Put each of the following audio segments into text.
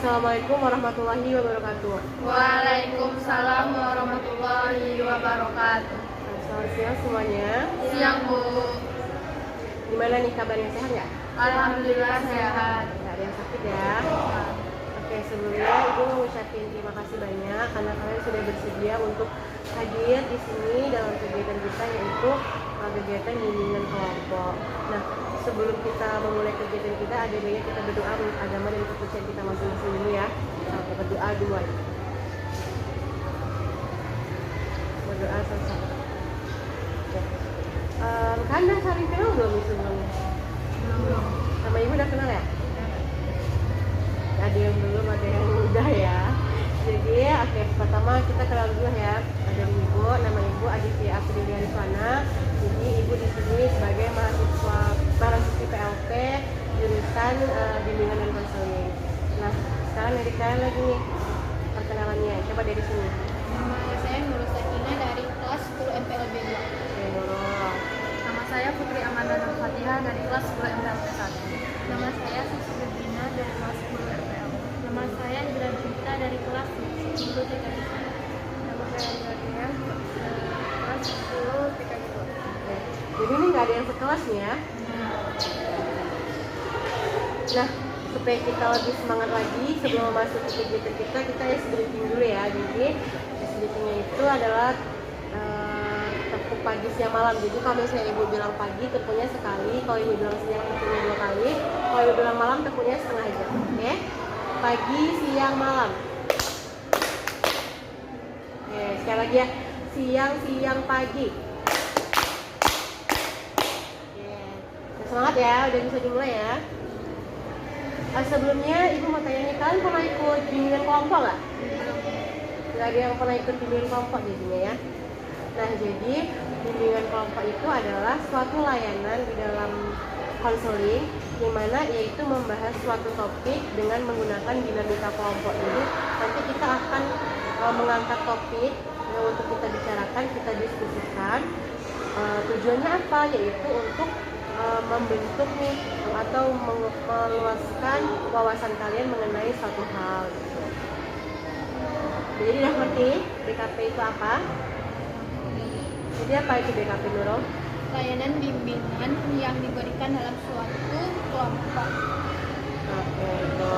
Assalamualaikum warahmatullahi wabarakatuh. Waalaikumsalam warahmatullahi wabarakatuh. Selamat siang semuanya. Siang Bu. Gimana nih kabarnya, sehat nggak? Alhamdulillah sehat. Nggak ada yang sakit ya? Oke, sebelumnya Ibu mau ucapin terima kasih banyak karena kalian sudah bersedia untuk hadir di sini dalam kegiatan kita, yaitu kegiatan bimbingan kelompok. Nah, sebelum kita memulai kegiatan kita, ada baiknya kita berdoa menurut agama dan kepercayaan kita masing-masing dulu ya. Kita berdoa dulu aja. Berdoa sama-sama. Oke. Kalian udah saling kenal belum sebelumnya? Belum. Sama Ibu udah kenal ya? Ada yang belum, ada yang udah ya. Jadi, oke, pertama kita kenal dulu ya. Ada Ibu, nama Ibu Aditya Aprilia Rifana. Jadi Ibu di sini sebagai mahasiswi PLP jurusan bimbingan dan konseling. Nah, sekarang dari kalian lagi nih perkenalannya. Coba dari sini. Nama saya Nurul Sakina dari kelas 10 MPLB 2. Oke, Nurul. Nama saya Putri Amanda Nur Fatihah dari kelas 10 MPLB 1. Nama saya Sisi Bedina dari kelas 10 MPL. Nama saya Indra Dita dari kelas 10 TKJ. Nama saya Indra kelas 10 TKJ. Oke. Jadi ini nggak ada yang sekelas nih ya. Nah, supaya kita lebih semangat lagi sebelum masuk ke kegiatan kita ice breaking dulu ya. Jadi ice breakingnya itu adalah tepuk pagi siang malam. Jadi kalau misalnya Ibu bilang pagi, tepuknya sekali. Kalau Ibu bilang siang, tepuknya 2 kali. Kalau Ibu bilang malam, tepuknya setengah jam. Oke? Pagi, siang, malam. Oke, sekali lagi ya. Siang, siang, pagi. Oke. Semangat ya, udah bisa dimulai ya. Sebelumnya Ibu mau tanya nih, kalian pernah ikut bimbingan kelompok nggak? Nggak ada yang pernah ikut bimbingan kelompok jadinya ya. Nah, jadi bimbingan kelompok itu adalah suatu layanan di dalam konseling, di mana yaitu membahas suatu topik dengan menggunakan dinamika kelompok. Jadi nanti kita akan mengangkat topik yang untuk kita bicarakan, kita diskusikan. Tujuannya apa? Yaitu untuk membentuk nih atau meluaskan wawasan kalian mengenai satu hal gitu. Jadi udah ngerti BKP itu apa? Jadi apa itu BKP, Nurul? Layanan bimbingan yang diberikan dalam suatu kelompok. Oke, itu.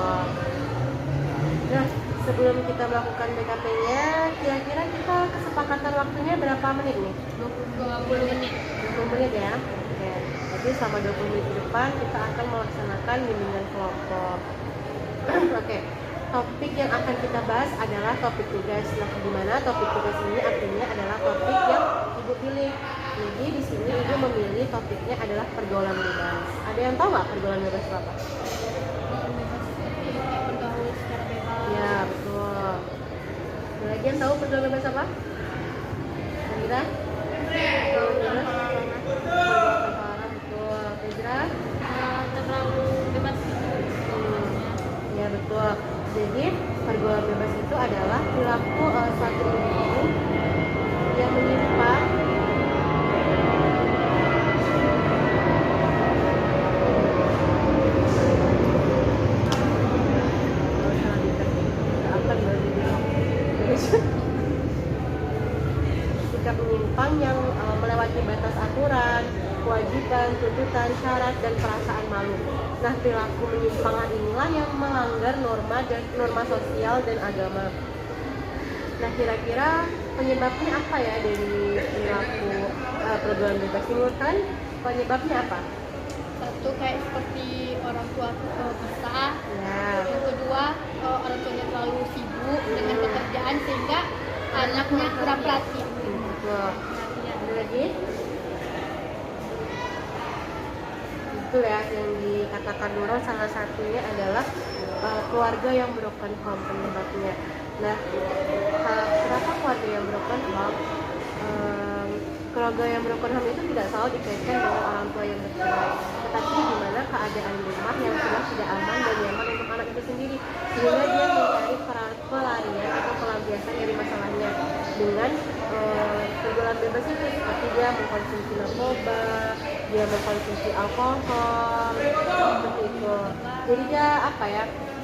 Nah, sebelum kita melakukan BKP-nya, kira-kira kita kesepakatan waktunya berapa menit nih? 20 menit. 20 menit ya? Oke. Jadi selama 20 menit ke depan kita akan melaksanakan bimbingan kelompok. Oke. Topik yang akan kita bahas adalah topik tugas. Nah, di mana topik tugas ini artinya adalah topik yang Ibu pilih. Jadi di sini Ibu memilih topiknya adalah pergaulan bebas. Ada yang tahu nggak pergaulan bebas itu apa? Bergaul secara bebas. Ya, betul. Ada lagi yang tahu pergaulan bebas apa? Kira? Betul. Kira? Terlalu bebas. Ya, betul. Jadi pergaulan bebas itu adalah perilaku suatu individu yang menyimpang sikap menyimpang yang melewati batas aturan, kewajiban, tuntutan, syarat, dan perasaan malu. Nah, perilaku menyimpang inilah yang melanggar norma sosial dan agama. Nah, kira-kira penyebabnya apa ya dari perilaku pergaulan bebas ini? Kan penyebabnya apa? Satu kayak seperti orang tua bisa. Ya. Yang kedua orang tuanya terlalu sibuk dengan pekerjaan sehingga anaknya kurang perhatian. Betul. Ada lagi? Itu ya yang dikatakan Nurul, salah satunya adalah keluarga yang broken home penyebabnya. Nah, kenapa keluarga yang broken home? Keluarga yang broken home itu tidak selalu dikaitkan dengan orang tua yang bercerai, tetapi di mana keadaan rumah yang sudah tidak aman dan nyaman untuk anak itu sendiri, sehingga dia mencari pelarian atau pelampiasan dari masalahnya dengan pergaulan bebas itu, seperti dia mengkonsumsi narkoba, dia mengkonsumsi alkohol, seperti itu. Jadi dia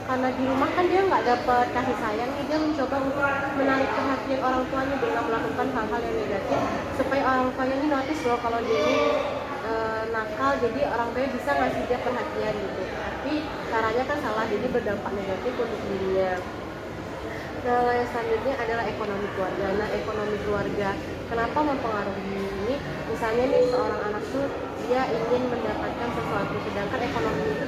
karena di rumah kan dia nggak dapat kasih sayang nih, dia mencoba untuk menarik perhatian orang tuanya dengan melakukan hal-hal yang negatif supaya orang tuanya ini notice loh kalau dia ini nakal, jadi orang tuanya bisa ngasih dia perhatian gitu. Tapi caranya kan salah, jadi berdampak negatif untuk dirinya. Nah, yang selanjutnya adalah ekonomi keluarga. Nah, ekonomi keluarga kenapa mempengaruhi ini? Misalnya nih, seorang anak tuh dia ingin mendapatkan sesuatu, sedangkan ekonomi itu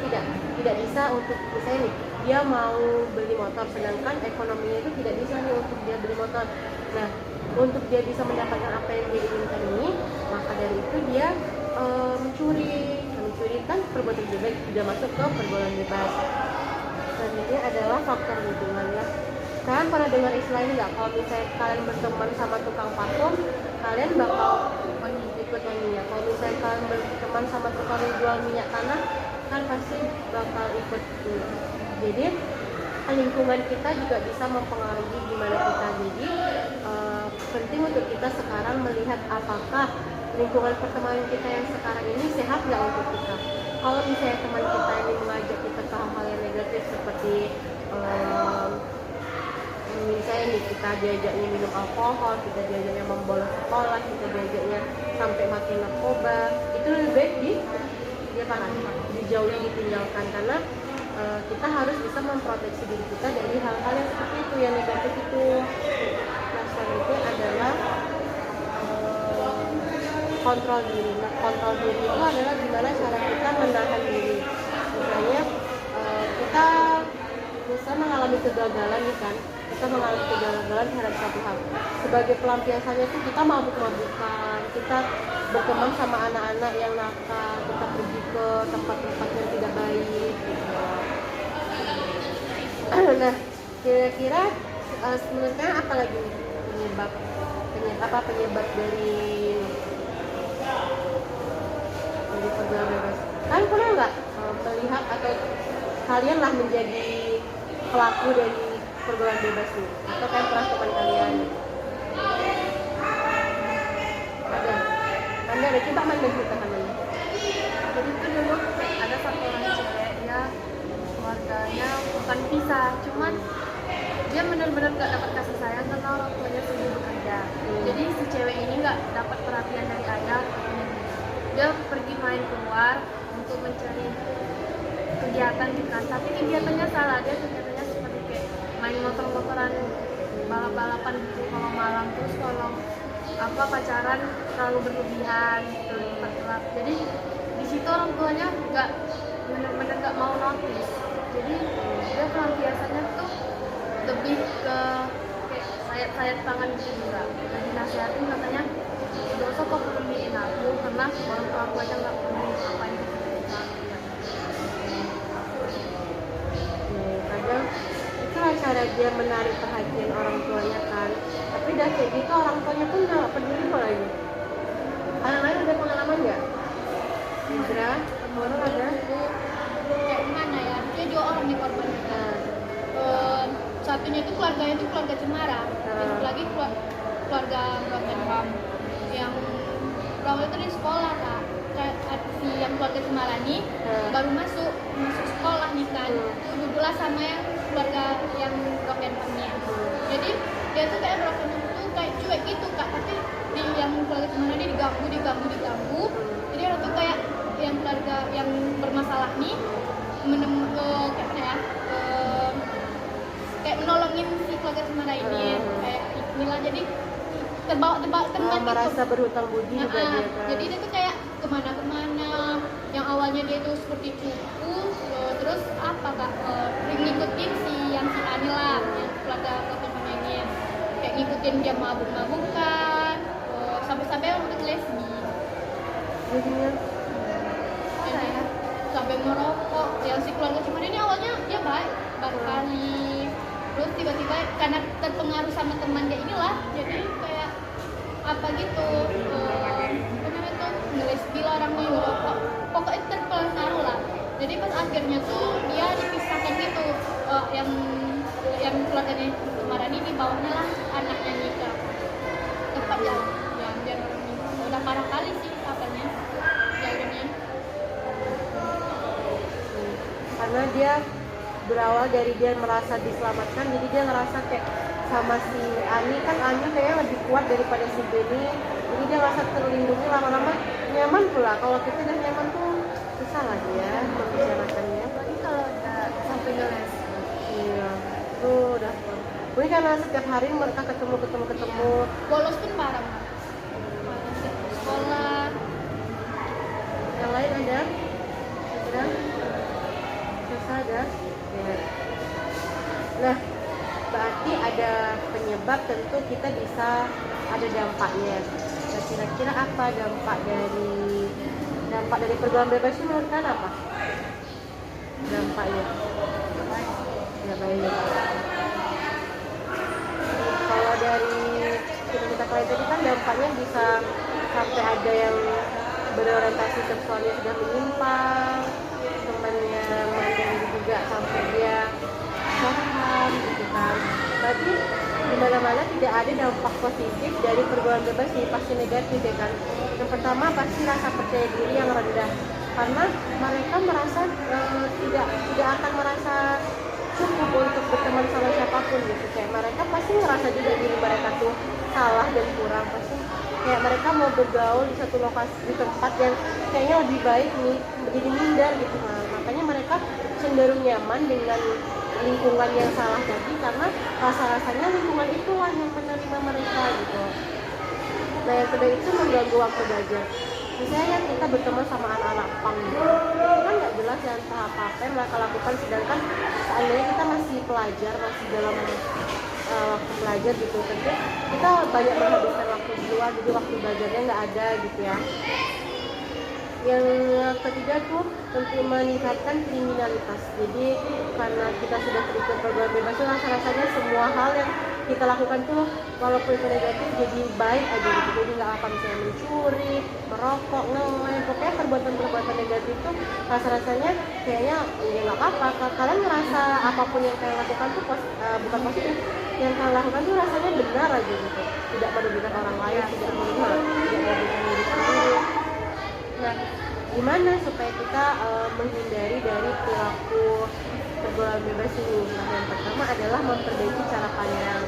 tidak bisa untuk, misalnya nih, dia mau beli motor, sedangkan ekonominya itu tidak bisa nih untuk dia beli motor. Nah, untuk dia bisa mendapatkan apa yang dia inginkan ini, maka dari itu dia mencuri. Nah, mencuri kan perbuatan bebas, tidak masuk ke pergaulan bebas. Selanjutnya adalah faktor lingkungan ya. Kalian pernah dengar istilah ini nggak? Kalau misalnya kalian berteman sama tukang parfum, kalian bakal ikut wanginya. Kalau misalnya kalian berteman sama tukang jual minyak tanah, kan pasti bakal ikut. Jadi lingkungan kita juga bisa mempengaruhi gimana kita. Jadi penting untuk kita sekarang melihat apakah lingkungan pertemanan kita yang sekarang ini sehat nggak untuk kita. Kalau misalnya teman kita ini mengajak kita ke hal-hal yang negatif seperti misalnya nih, kita diajaknya minum alkohol, kita diajaknya membolos sekolah, kita diajaknya sampai makin narkoba, itu lebih baik dia dijauhi, ditinggalkan, karena kita harus bisa memproteksi diri kita dari hal-hal yang seperti itu, yang negatif itu. Nah, selanjutnya adalah kontrol diri. Nah, kontrol diri itu adalah gimana cara kita menahan diri. Misalnya kita mengalami kegagalan nih kan, kita mengalami kegagalan terhadap suatu hal. Sebagai pelampiasannya tuh kita mabuk-mabukan, kita berteman sama anak-anak yang nakal, kita pergi ke tempat-tempat yang tidak baik gitu. Nah, kira-kira menurut kalian apa lagi penyebab dari pergaulan bebas? Kalian pernah nggak melihat atau kalian lah menjadi pelaku dari pergaulan bebas nih, atau kan pernah teman kalian ada coba ceritakan dulu. Jadi itu dulu ada satu orang cewek, dia keluarganya bukan pisah, cuman dia benar-benar gak dapat kasih sayang karena orang tuanya sibuk bekerja. Jadi si cewek ini gak dapat perhatian dari ayah. Dia pergi main keluar untuk mencari kegiatan di kan, tapi kegiatannya salah. Dia kegiatannya seperti kayak main motor-motoran, balap-balapan gitu kalau malam, terus kalau pacaran terlalu berlebihan gitu di tempat gelap. Jadi di situ orang tuanya nggak benar-benar nggak mau notice. Jadi dia pelampiasannya tuh lebih ke kayak sayat-sayat tangan gitu juga. Dan dinasihatin katanya gak usah kok peduliin aku karena orang tua aku aja nggak peduli apa yang kita. Kadang itulah cara dia menarik perhatian orang tuanya kan. Tapi udah kayak gitu orang tuanya pun nggak peduli kok lagi. Orang lain ada pengalaman nggak? Indra, orang ada? Kayak gimana ya? Dia dua orang nih korbannya. Satunya itu keluarganya itu keluarga cemara, satu lagi keluarga broken home. Yang pertama itu di sekolah kak. Si yang keluarga cemara nih baru masuk sekolah nih kan. Duduklah sama yang keluarga yang broken home-nya. Jadi dia tuh kayak broken home tuh kayak cuek gitu kak, tapi di yang keluarga cemara ini diganggu. Jadi orang tuh kayak yang keluarga yang bermasalah nih kayak mana ya, kayak menolongin si keluarga cemara ini kayak inilah, jadi terbawa merasa gitu. Berhutang budi juga dia kan. Jadi dia tuh kayak kemana-kemana, yang awalnya dia tuh seperti cupu, terus ngikutin si Anila yang keluarga broken ini, kayak ngikutin dia mabuk-mabukan, sampai untuk lesbi. Jadinya Sampai merokok. Yang si keluarga cemara ini awalnya dia baik kali, terus tiba-tiba karena terpengaruh sama teman dia inilah, jadi kayak ngelesbi lah orangnya, ngerokok, pokoknya terpengaruh lah. Jadi pas akhirnya tuh dia dipisahkan gitu, yang keluarganya kemarin ini bawahnya lah anaknya nikah tempat yang biar orang ini udah parah kali sih katanya jadinya. Karena dia berawal dari dia merasa diselamatkan, jadi dia ngerasa kayak sama si Ani, kan Ani kayaknya lebih kuat daripada si Benny, jadi dia ngerasa terlindungi, lama-lama nyaman pula. Kalau kita udah nyaman tuh susah lagi ya membicarakannya. Apalagi kalau udah sampai ngeles. Iya, itu udah. Mungkin karena setiap hari mereka ketemu. Bolos pun parah Mas. Sekolah. Yang lain ada? Ada? Susah ada? Ya. Nah, berarti ada penyebab, tentu kita bisa ada dampaknya. Nah, kira-kira apa dampak dari pergaulan bebas ini menurut kalian apa? Dampaknya? Ya baik. Kalau dari kita kalian tadi kan dampaknya bisa sampai ada yang berorientasi seksualnya sudah menyimpang, temannya mandiri juga sampai dia paham gitu kan. Berarti di mana-mana tidak ada dampak positif dari pergaulan bebas ini, pasti negatif ya kan. Yang pertama pasti rasa percaya diri yang rendah, karena mereka merasa tidak akan merasa cukup untuk berteman sama siapapun gitu. Kayak mereka pasti ngerasa juga diri mereka tuh salah dan kurang, pasti kayak mereka mau bergaul di satu lokasi, di tempat yang kayaknya lebih baik nih, jadi minder gitu. Nah, makanya mereka cenderung nyaman dengan lingkungan yang salah tadi, karena rasa-rasanya lingkungan itulah yang menerima mereka gitu. Nah, yang kedua itu mengganggu waktu belajar. Misalnya kita berteman sama anak-anak pang gitu, itu kan nggak jelas ya entah apa yang mereka lakukan, sedangkan seandainya kita masih pelajar, masih dalam waktu belajar gitu, tentu kita banyak menghabiskan waktu di luar, jadi waktu belajarnya nggak ada gitu ya. Yang ketiga tuh tentu meningkatkan kriminalitas. Jadi karena kita sudah terikut program bebas, rasa-rasanya semua hal yang kita lakukan tuh walaupun itu negatif jadi baik aja gitu. Jadi nggak apa misalnya mencuri, merokok, ngelem, pokoknya perbuatan-perbuatan negatif tuh rasa-rasanya kayaknya ya nggak apa-apa. Kalian ngerasa apapun yang kalian lakukan tuh bukan positif, yang kalian lakukan tuh rasanya benar aja gitu, tidak merugikan orang lain, tidak merugikan diri sendiri. Nah, gimana supaya kita menghindari dari perilaku pergaulan bebas ini? Nah, yang pertama adalah memperbaiki cara pandang.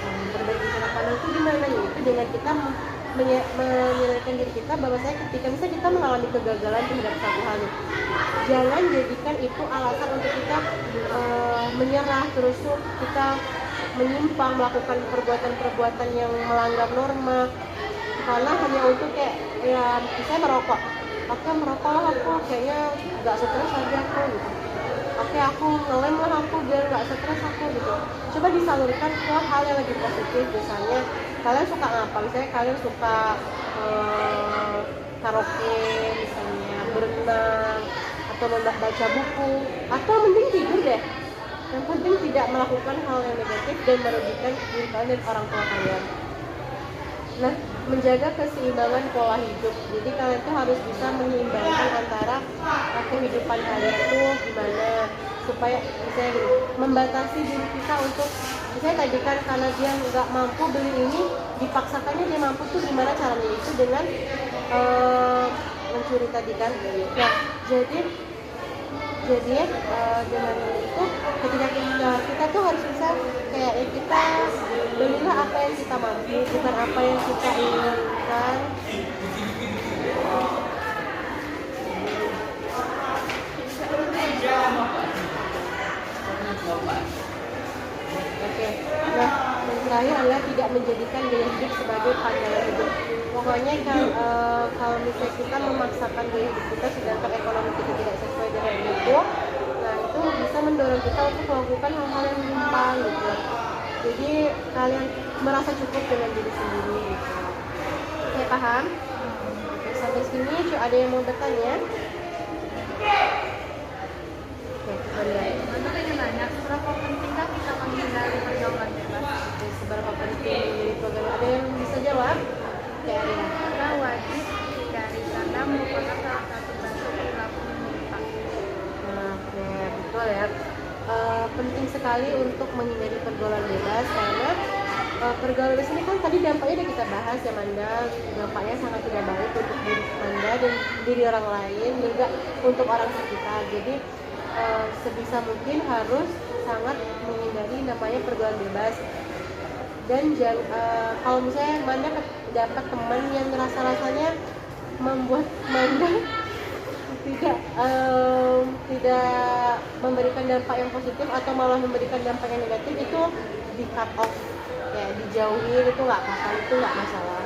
Memperbaiki cara pandang itu gimana? Yaitu dengan kita menyadarkan diri kita bahwa ketika misalnya kita mengalami kegagalan terhadap satu hal, jangan jadikan itu alasan untuk kita menyerah, terus tuh kita menyimpang, melakukan perbuatan-perbuatan yang melanggar norma, karena hanya untuk kayak ya misalnya merokok, oke merokok lah aku, kayaknya nggak stres aja aku gitu, oke aku ngelem lah aku biar nggak stres aku gitu. Coba disalurkan ke hal yang lebih positif. Misalnya kalian suka apa, misalnya kalian suka karaoke, misalnya berenang, atau membaca buku, atau mending tidur deh. Yang penting tidak melakukan hal yang negatif dan merugikan diri kalian dan orang tua kalian. Nah, menjaga keseimbangan pola hidup. Jadi kalian tuh harus bisa menyeimbangkan antara kehidupan kalian tuh gimana, supaya misalnya gini, membatasi diri kita untuk misalnya tadi kan karena dia nggak mampu beli ini, dipaksakannya dia mampu tuh gimana caranya, itu dengan mencuri tadi kan. Nah, jadi dengan itu ketika kita tuh harus bisa kayak kita belilah apa yang kita mampu, bukan apa yang kita inginkan. Oke. Nah, yang terakhir adalah tidak menjadikan gaya hidup sebagai pandangan hidup. Pokoknya kalau misalnya kita memaksakan gaya hidup kita sedangkan ekonomi kita tidak sesuai dengan itu, nah itu bisa mendorong kita untuk melakukan hal-hal yang menyimpang gitu. Jadi kalian merasa cukup dengan diri sendiri gitu. Oke, paham? Oke, sampai sini ada yang mau bertanya? Oke, boleh. Untuk ini nanya, seberapa pentingkah kita menghindari pergaulan bebas? Oke, seberapa penting menjadi program? Ada yang bisa jawab? Oke, ada yang. Kita wajib dihindari karena merupakan salah satu bentuk perilaku menyimpang. Oke, betul ya. Penting sekali untuk menghindari pergaulan bebas, karena pergaulan bebas ini kan tadi dampaknya udah kita bahas ya Manda. Dampaknya sangat tidak baik untuk diri Manda dan diri orang lain, juga untuk orang sekitar. Jadi sebisa mungkin harus sangat menghindari namanya pergaulan bebas. Dan kalau misalnya Manda dapat teman yang rasa-rasanya membuat Manda tidak memberikan dampak yang positif atau malah memberikan dampak yang negatif, itu di cut off, ya dijauhi, itu nggak apa-apa, itu nggak masalah.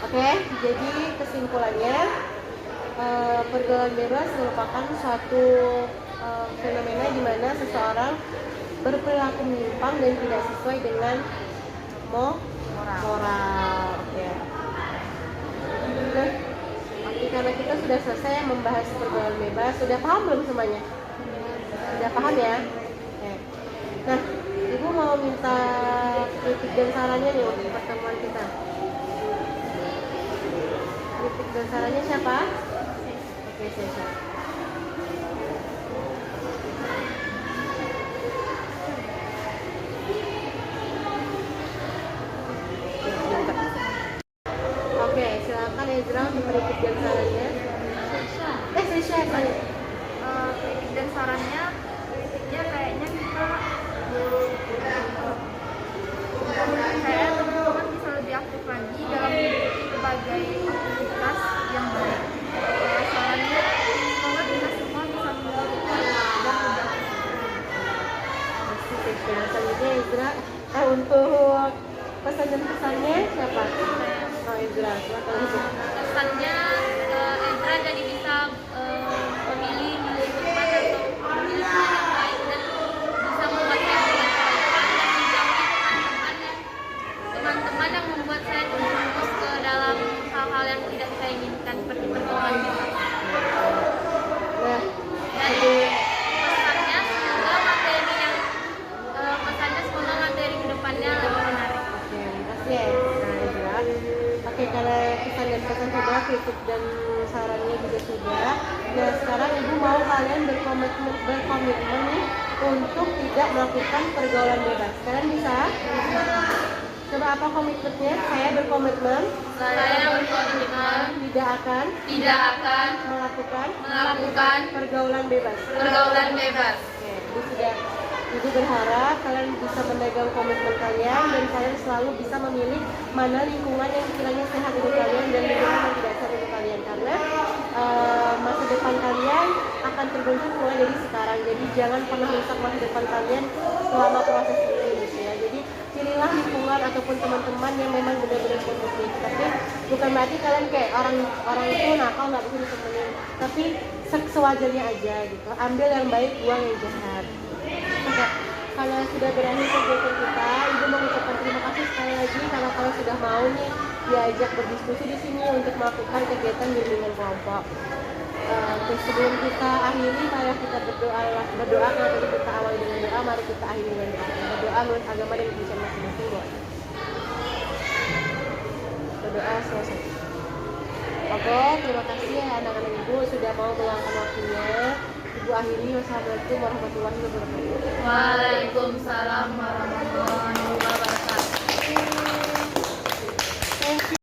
Oke, jadi kesimpulannya, pergaulan bebas merupakan suatu fenomena di mana seseorang berperilaku menyimpang dan tidak sesuai dengan moral. Oke, karena kita sudah selesai membahas pergaulan bebas, sudah paham belum semuanya? Sudah paham ya? Oke. Nah, Ibu mau minta kritik dan sarannya nih untuk pertemuan kita. Kritik dan sarannya siapa? Oke, saya. Oke, silakan Ezra untuk kritik dan sarannya. Saya Kritik dan sarannya, kritiknya kayaknya kita kayak teman-teman bisa lebih aktif lagi dalam mengikuti berbagai aktivitas yang baik. Sarannya semoga kita semua bisa mengikuti dan selanjutnya Ezra, untuk pesan dan pesannya siapa? Oh, Ezra, silakan Ezra. pesannya Ezra jadi bisa memilih teman atau memilih teman yang baik dan bisa membuat saya berkebaikan dan menjauhi teman-teman yang membuat saya terjerumus ke dalam hal-hal yang tidak saya inginkan seperti pergaulan bebas. Nah, Dan semoga materi kedepannya lebih menarik. Oke, makasih ya. Nah, Ezra. Oke, karena pesan dan pesan sudah, kritik dan sarannya juga sudah. Nah, sekarang Ibu mau kalian berkomitmen nih untuk tidak melakukan pergaulan bebas. Kalian bisa? Coba apa komitmennya? Saya berkomitmen tidak akan melakukan pergaulan bebas. Oke, Ibu sudah. Ibu berharap kalian bisa memegang komitmen kalian dan kalian selalu bisa memilih mana lingkungan yang kiranya sehat untuk kalian dan lingkungan yang tidak sehat untuk kalian, karena masa depan kalian akan terbentuk mulai dari sekarang. Jadi jangan pernah rusak masa depan kalian selama proses ini gitu ya. Jadi pilihlah lingkungan ataupun teman-teman yang memang benar-benar positif. Tapi bukan berarti kalian kayak orang itu nakal nggak bisa ditemenin, tapi sewajarnya aja gitu. Ambil yang baik, buang yang jahat. Oke, kalau sudah berakhir kegiatan kita, Ibu mengucapkan terima kasih sekali lagi karena kalian sudah mau nih diajak berdiskusi di sini untuk melakukan kegiatan bimbingan kelompok. Sebelum kita akhiri, mari kita berdoa. Kalau tadi kita awali dengan doa, mari kita akhiri dengan doa. Berdoa menurut agama dan kebijakan masing-masing. Berdoa selesai. Oke, terima kasih ya anak-anak Ibu sudah mau meluangkan waktunya. Ibu akhiri, wassalamualaikum warahmatullahi wabarakatuh. Waalaikumsalam warahmatullahi wabarakatuh. Thank you.